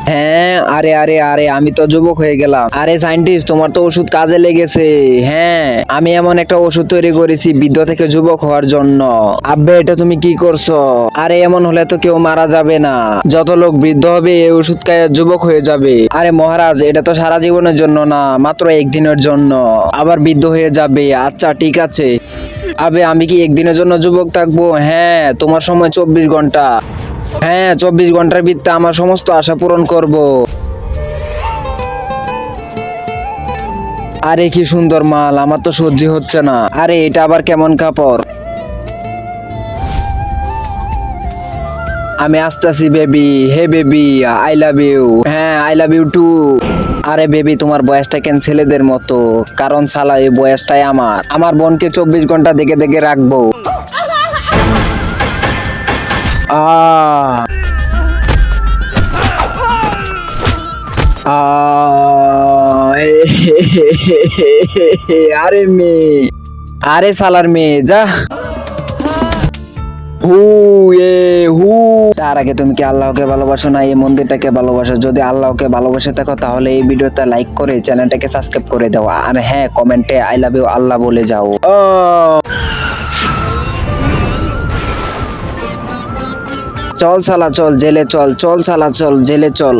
হ্যাঁ, আরে আরে আরে আমি তো যুবক হয়ে গেলাম। আরে সায়েন্টিস্ট, তোমার তো ওষুধ কাজে লেগেছে। হ্যাঁ, আমি এমন একটা ওষুধ তৈরি করেছি বৃদ্ধ থেকে যুবক হওয়ার জন্য। আব্বে, এটা তুমি কি করছো? আরে এমন হলে তো কেউ মারা যাবে না। যত লোক বৃদ্ধ হবে এই ওষুধ খায় যুবক হয়ে যাবে। আরে মহারাজ, এটা তো সারা জীবনের জন্য না, মাত্র একদিনের জন্য। আবার বৃদ্ধ হয়ে যাবে। আচ্ছা ঠিক আছে। আবে, আমি কি একদিনের জন্য যুবক থাকবো? হ্যাঁ, তোমার সময় 24 ঘন্টা। হ্যাঁ, 24 ঘন্টার ভিত্তিতে আমার সমস্ত আশা পূরণ করব। আরে কি সুন্দর মাল, আমার তো সহ্য হচ্ছে না। আরে এটা আবার কেমন কাপড়? আমি আসতেছি baby. Hey baby, I love you. হ্যাঁ, আই লাভ ইউ টু। আরে বেবি, তোমার বয়সটা কেন ছেলেদের মতো? কারণ শালা এই বয়সটাই আমার বোনকে 24 ঘন্টা দেখে দেখে রাখবো। আ আরে মেয়ে, আরে সালার মেয়ে যা। হু হু। তার আগে তুমি কি আল্লাহকে ভালোবাসো না এই মন্দিরটাকে ভালোবাসো? যদি আল্লাহকে ভালোবাসে থাকো তাহলে এই ভিডিওতে লাইক করে চ্যানেলটাকে সাবস্ক্রাইব করে দাও। আর হ্যাঁ, কমেন্টে আই লাভ ইউ আল্লাহ বলে যাও। চল সালা চল জেলে চল, চল সালা চল জেলে চল।